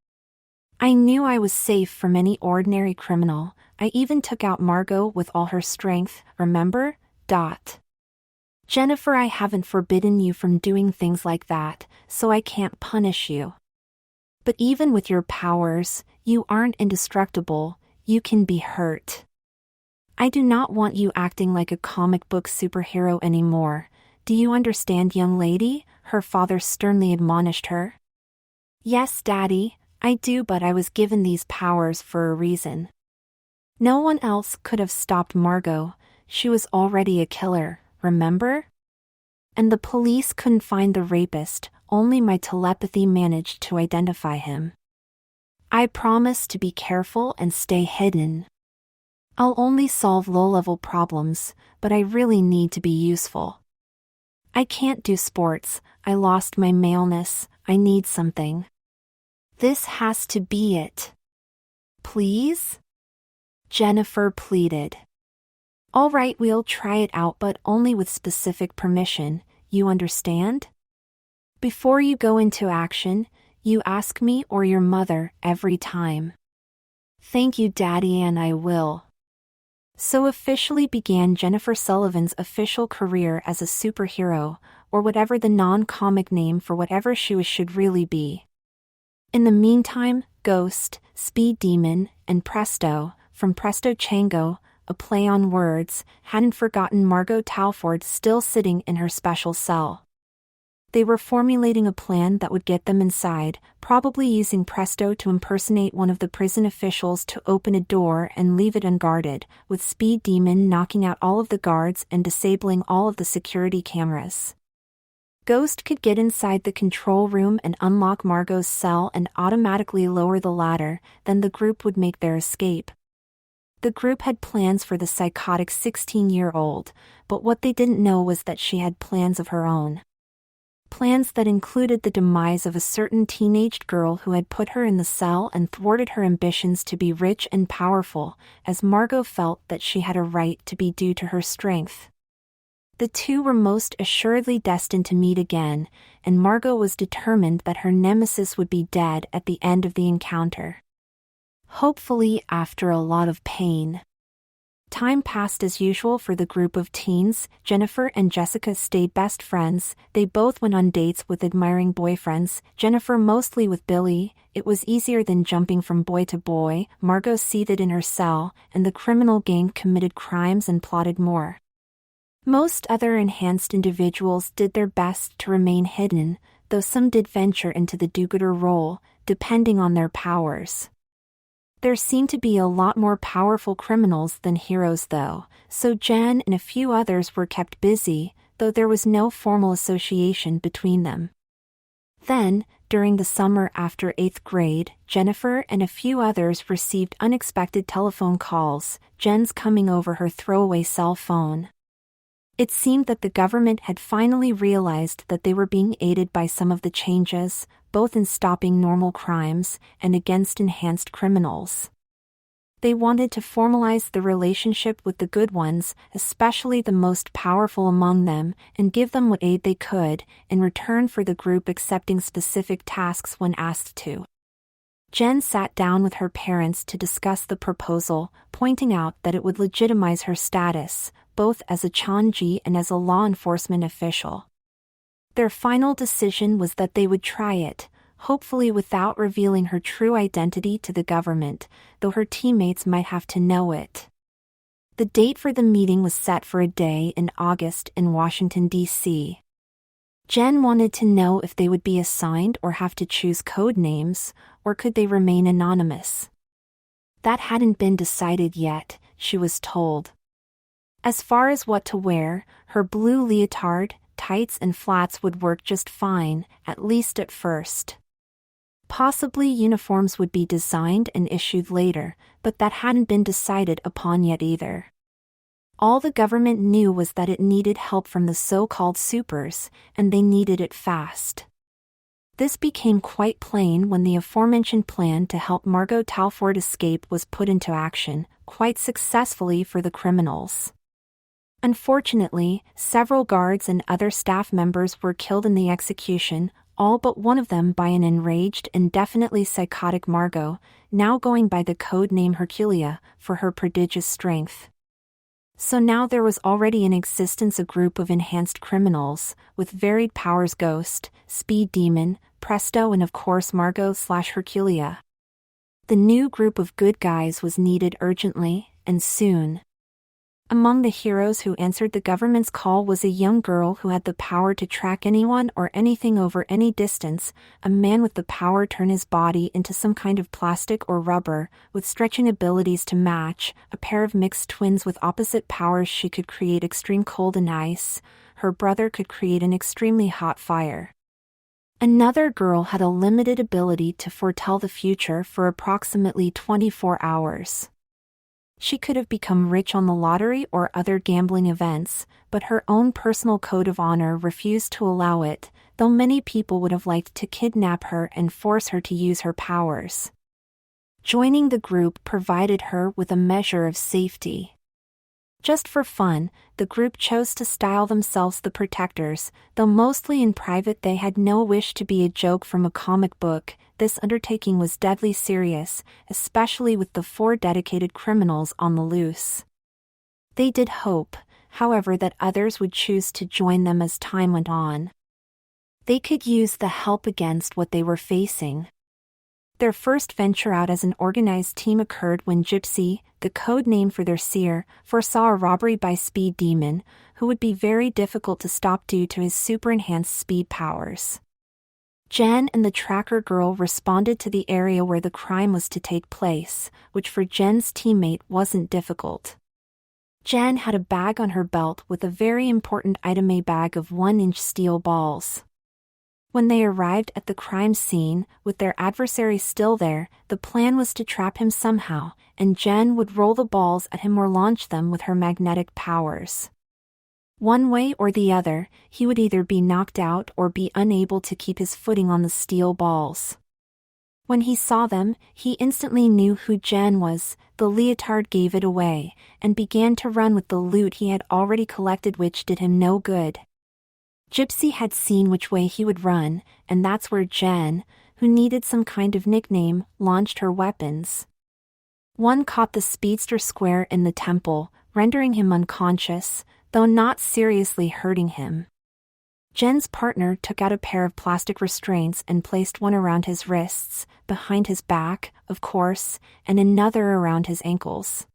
I knew I was safe from any ordinary criminal. I even took out Margot with all her strength, remember? Jennifer, I haven't forbidden you from doing things like that, so I can't punish you. But even with your powers, you aren't indestructible, you can be hurt. I do not want you acting like a comic book superhero anymore. Do you understand, young lady? Her father sternly admonished her. Yes, Daddy, I do, but I was given these powers for a reason. No one else could have stopped Margot. She was already a killer, remember? And the police couldn't find the rapist, only my telepathy managed to identify him. I promise to be careful and stay hidden. I'll only solve low-level problems, but I really need to be useful. I can't do sports, I lost my maleness, I need something. This has to be it. Please? Jennifer pleaded. All right, we'll try it out, but only with specific permission, you understand? Before you go into action, you ask me or your mother every time. Thank you, Daddy, and I will. So officially began Jennifer Sullivan's official career as a superhero, or whatever the non-comic name for whatever she should really be. In the meantime, Ghost, Speed Demon, and Presto, from Presto Chango, a play on words, hadn't forgotten Margot Talford still sitting in her special cell. They were formulating a plan that would get them inside, probably using Presto to impersonate one of the prison officials to open a door and leave it unguarded, with Speed Demon knocking out all of the guards and disabling all of the security cameras. Ghost could get inside the control room and unlock Margot's cell and automatically lower the ladder, then the group would make their escape. The group had plans for the psychotic 16-year-old, but what they didn't know was that she had plans of her own. Plans that included the demise of a certain teenaged girl who had put her in the cell and thwarted her ambitions to be rich and powerful, as Margot felt that she had a right to be due to her strength. The two were most assuredly destined to meet again, and Margot was determined that her nemesis would be dead at the end of the encounter. Hopefully after a lot of pain. Time passed as usual for the group of teens. Jennifer and Jessica stayed best friends. They both went on dates with admiring boyfriends, Jennifer mostly with Billy. It was easier than jumping from boy to boy. Margot seated in her cell, and the criminal gang committed crimes and plotted more. Most other enhanced individuals did their best to remain hidden, though some did venture into the do-gooder role, depending on their powers. There seemed to be a lot more powerful criminals than heroes though, so Jen and a few others were kept busy, though there was no formal association between them. Then, during the summer after 8th grade, Jennifer and a few others received unexpected telephone calls, Jen's coming over her throwaway cell phone. It seemed that the government had finally realized that they were being aided by some of the changes, both in stopping normal crimes and against enhanced criminals. They wanted to formalize the relationship with the good ones, especially the most powerful among them, and give them what aid they could, in return for the group accepting specific tasks when asked to. Jen sat down with her parents to discuss the proposal, pointing out that it would legitimize her status, both as a Chanji and as a law enforcement official. Their final decision was that they would try it, hopefully without revealing her true identity to the government, though her teammates might have to know it. The date for the meeting was set for a day in August in Washington, D.C. Jen wanted to know if they would be assigned or have to choose code names, or could they remain anonymous. That hadn't been decided yet, she was told. As far as what to wear, her blue leotard, tights and flats would work just fine, at least at first. Possibly uniforms would be designed and issued later, but that hadn't been decided upon yet either. All the government knew was that it needed help from the so-called supers, and they needed it fast. This became quite plain when the aforementioned plan to help Margot Talford escape was put into action, quite successfully for the criminals. Unfortunately, several guards and other staff members were killed in the execution, all but one of them by an enraged and definitely psychotic Margot, now going by the code name Herculia, for her prodigious strength. So now there was already in existence a group of enhanced criminals, with varied powers: Ghost, Speed Demon, Presto and of course Margot/Herculia. The new group of good guys was needed urgently, and soon. Among the heroes who answered the government's call was a young girl who had the power to track anyone or anything over any distance, a man with the power to turn his body into some kind of plastic or rubber, with stretching abilities to match, a pair of mixed twins with opposite powers. She could create extreme cold and ice, her brother could create an extremely hot fire. Another girl had a limited ability to foretell the future for approximately 24 hours. She could have become rich on the lottery or other gambling events, but her own personal code of honor refused to allow it, though many people would have liked to kidnap her and force her to use her powers. Joining the group provided her with a measure of safety. Just for fun, the group chose to style themselves the Protectors, though mostly in private they had no wish to be a joke from a comic book. This undertaking was deadly serious, especially with the 4 dedicated criminals on the loose. They did hope, however, that others would choose to join them as time went on. They could use the help against what they were facing. Their first venture out as an organized team occurred when Gypsy, the code name for their seer, foresaw a robbery by Speed Demon, who would be very difficult to stop due to his super-enhanced speed powers. Jen and the tracker girl responded to the area where the crime was to take place, which for Jen's teammate wasn't difficult. Jen had a bag on her belt with a very important item, a bag of 1-inch steel balls. When they arrived at the crime scene, with their adversary still there, the plan was to trap him somehow, and Jen would roll the balls at him or launch them with her magnetic powers. One way or the other, he would either be knocked out or be unable to keep his footing on the steel balls. When he saw them, he instantly knew who Jen was. The leotard gave it away, and began to run with the loot he had already collected, which did him no good. Gypsy had seen which way he would run, and that's where Jen, who needed some kind of nickname, launched her weapons. One caught the speedster square in the temple, rendering him unconscious, though not seriously hurting him. Jen's partner took out a pair of plastic restraints and placed one around his wrists, behind his back, of course, and another around his ankles.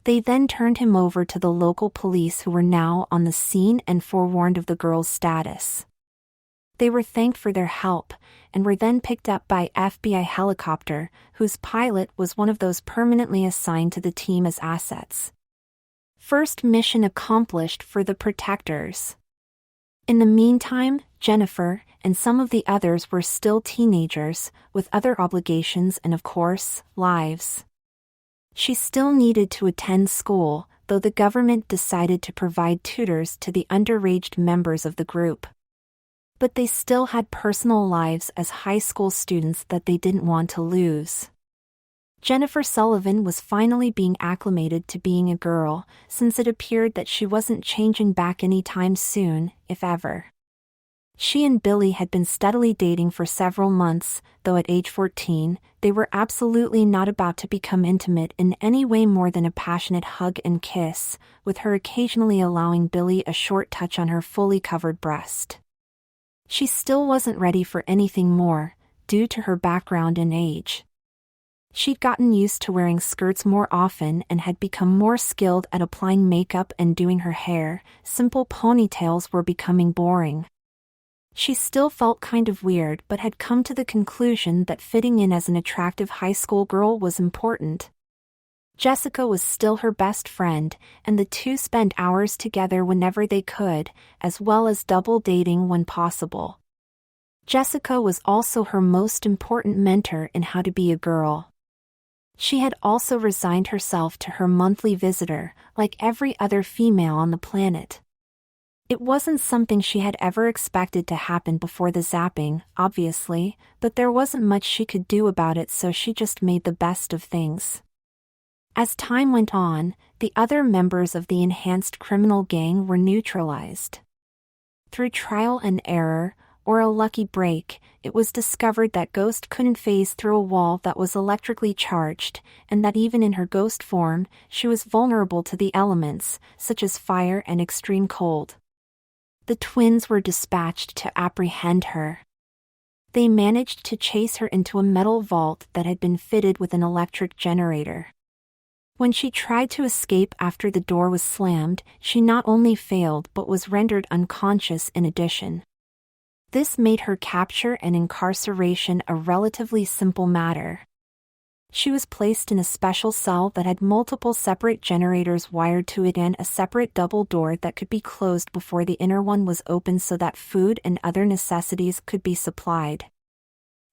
They then turned him over to the local police, who were now on the scene and forewarned of the girl's status. They were thanked for their help, and were then picked up by FBI helicopter, whose pilot was one of those permanently assigned to the team as assets. First mission accomplished for the Protectors. In the meantime, Jennifer and some of the others were still teenagers, with other obligations and of course, lives. She still needed to attend school, though the government decided to provide tutors to the underage members of the group. But they still had personal lives as high school students that they didn't want to lose. Jennifer Sullivan was finally being acclimated to being a girl, since it appeared that she wasn't changing back anytime soon, if ever. She and Billy had been steadily dating for several months, though at age 14, they were absolutely not about to become intimate in any way more than a passionate hug and kiss, with her occasionally allowing Billy a short touch on her fully covered breast. She still wasn't ready for anything more, due to her background and age. She'd gotten used to wearing skirts more often and had become more skilled at applying makeup and doing her hair. Simple ponytails were becoming boring. She still felt kind of weird but had come to the conclusion that fitting in as an attractive high school girl was important. Jessica was still her best friend, and the two spent hours together whenever they could, as well as double dating when possible. Jessica was also her most important mentor in how to be a girl. She had also resigned herself to her monthly visitor, like every other female on the planet. It wasn't something she had ever expected to happen before the zapping, obviously, but there wasn't much she could do about it, so she just made the best of things. As time went on, the other members of the enhanced criminal gang were neutralized. Through trial and error, or a lucky break, it was discovered that Ghost couldn't phase through a wall that was electrically charged, and that even in her ghost form, she was vulnerable to the elements, such as fire and extreme cold. The twins were dispatched to apprehend her. They managed to chase her into a metal vault that had been fitted with an electric generator. When she tried to escape after the door was slammed, she not only failed but was rendered unconscious in addition. This made her capture and incarceration a relatively simple matter. She was placed in a special cell that had multiple separate generators wired to it and a separate double door that could be closed before the inner one was opened so that food and other necessities could be supplied.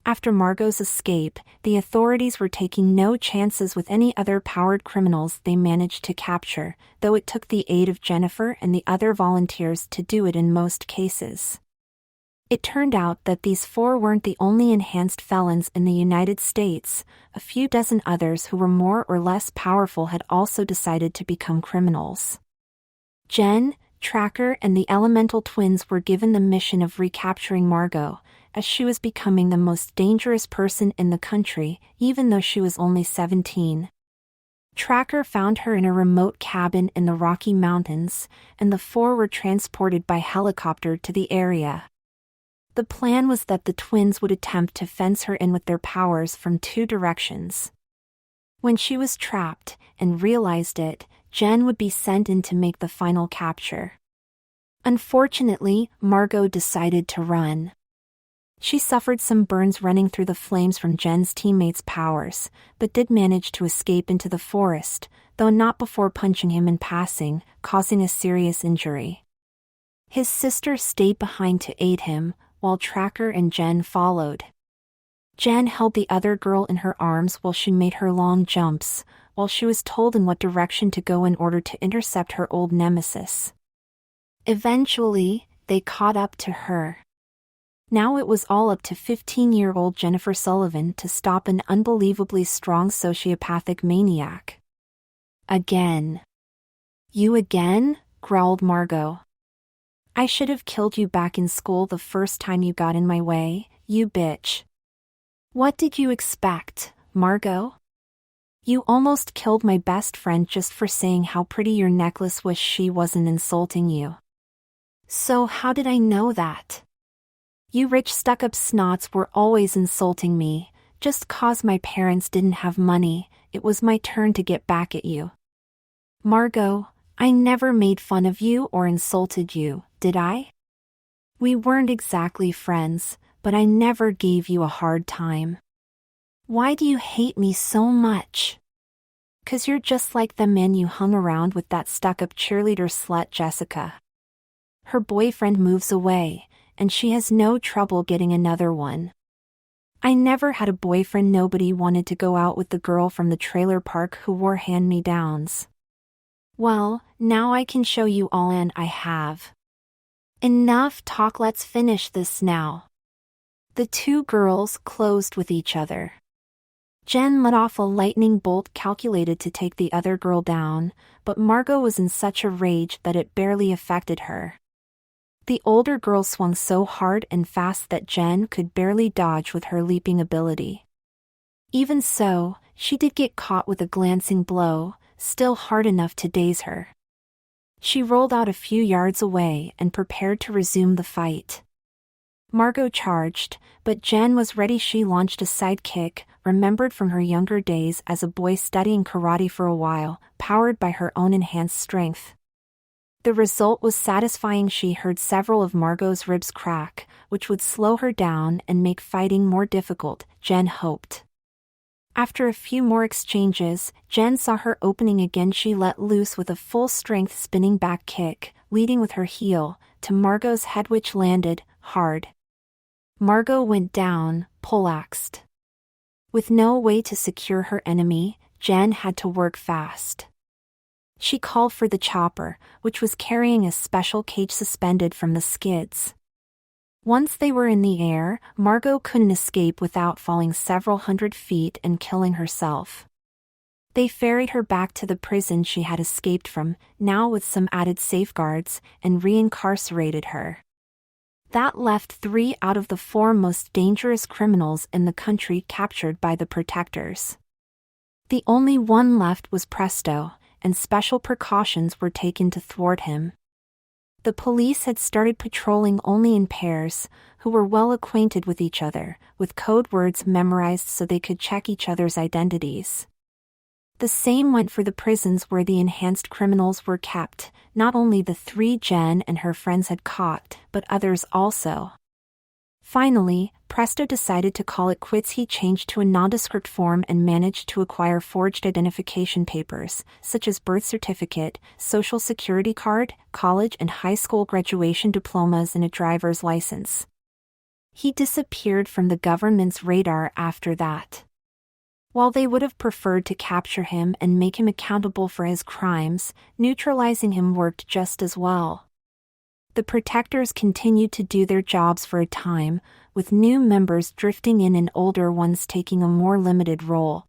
After Margot's escape, the authorities were taking no chances with any other powered criminals they managed to capture, though it took the aid of Jennifer and the other volunteers to do it in most cases. It turned out that these four weren't the only enhanced felons in the United States. A few dozen others who were more or less powerful had also decided to become criminals. Jen, Tracker, and the Elemental twins were given the mission of recapturing Margot, as she was becoming the most dangerous person in the country, even though she was only 17. Tracker found her in a remote cabin in the Rocky Mountains, and the four were transported by helicopter to the area. The plan was that the twins would attempt to fence her in with their powers from two directions. When she was trapped, and realized it, Jen would be sent in to make the final capture. Unfortunately, Margot decided to run. She suffered some burns running through the flames from Jen's teammates' powers, but did manage to escape into the forest, though not before punching him in passing, causing a serious injury. His sister stayed behind to aid him, while Tracker and Jen followed. Jen held the other girl in her arms while she made her long jumps, while she was told in what direction to go in order to intercept her old nemesis. Eventually, they caught up to her. Now it was all up to 15-year-old Jennifer Sullivan to stop an unbelievably strong sociopathic maniac. Again. You again? Growled Margot. I should have killed you back in school the first time you got in my way, you bitch. What did you expect, Margot? You almost killed my best friend just for saying how pretty your necklace was. She wasn't insulting you. So how did I know that? You rich stuck-up snots were always insulting me, just 'cause my parents didn't have money. It was my turn to get back at you. Margot, I never made fun of you or insulted you, did I? We weren't exactly friends, but I never gave you a hard time. Why do you hate me so much? 'Cause you're just like the man you hung around with, that stuck-up cheerleader slut Jessica. Her boyfriend moves away, and she has no trouble getting another one. I never had a boyfriend. Nobody wanted to go out with the girl from the trailer park who wore hand-me-downs. Well, now I can show you all, and I have. Enough talk, let's finish this now. The two girls closed with each other. Jen let off a lightning bolt calculated to take the other girl down, but Margot was in such a rage that it barely affected her. The older girl swung so hard and fast that Jen could barely dodge with her leaping ability. Even so, she did get caught with a glancing blow, still hard enough to daze her. She rolled out a few yards away and prepared to resume the fight. Margot charged, but Jen was ready. She launched a sidekick, remembered from her younger days as a boy studying karate for a while, powered by her own enhanced strength. The result was satisfying. She heard several of Margot's ribs crack, which would slow her down and make fighting more difficult, Jen hoped. After a few more exchanges, Jen saw her opening again. She let loose with a full-strength spinning back kick, leading with her heel, to Margot's head, which landed hard. Margot went down, poleaxed. With no way to secure her enemy, Jen had to work fast. She called for the chopper, which was carrying a special cage suspended from the skids. Once they were in the air, Margot couldn't escape without falling several hundred feet and killing herself. They ferried her back to the prison she had escaped from, now with some added safeguards, and reincarcerated her. That left 3 out of the 4 most dangerous criminals in the country captured by the protectors. The only one left was Presto, and special precautions were taken to thwart him. The police had started patrolling only in pairs, who were well acquainted with each other, with code words memorized so they could check each other's identities. The same went for the prisons where the enhanced criminals were kept, not only the 3 Jen and her friends had caught, but others also. Finally, Presto decided to call it quits. He changed to a nondescript form and managed to acquire forged identification papers, such as birth certificate, social security card, college and high school graduation diplomas, and a driver's license. He disappeared from the government's radar after that. While they would have preferred to capture him and make him accountable for his crimes, neutralizing him worked just as well. The protectors continued to do their jobs for a time, with new members drifting in and older ones taking a more limited role.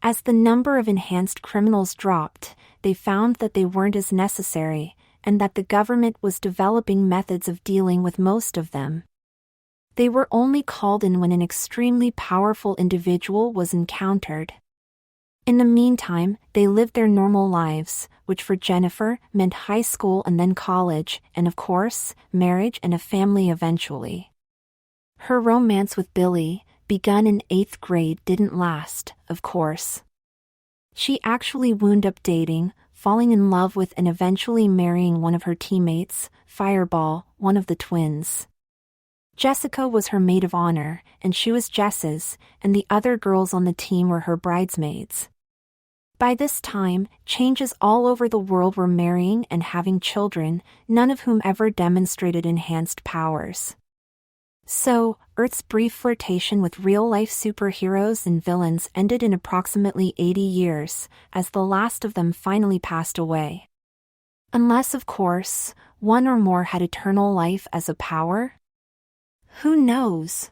As the number of enhanced criminals dropped, they found that they weren't as necessary, and that the government was developing methods of dealing with most of them. They were only called in when an extremely powerful individual was encountered. In the meantime, they lived their normal lives, which for Jennifer meant high school and then college, and of course, marriage and a family eventually. Her romance with Billy, begun in 8th grade, didn't last, of course. She actually wound up dating, falling in love with and eventually marrying one of her teammates, Fireball, one of the twins. Jessica was her maid of honor, and she was Jess's, and the other girls on the team were her bridesmaids. By this time, changes all over the world were marrying and having children, none of whom ever demonstrated enhanced powers. So, Earth's brief flirtation with real-life superheroes and villains ended in approximately 80 years, as the last of them finally passed away. Unless, of course, one or more had eternal life as a power? Who knows?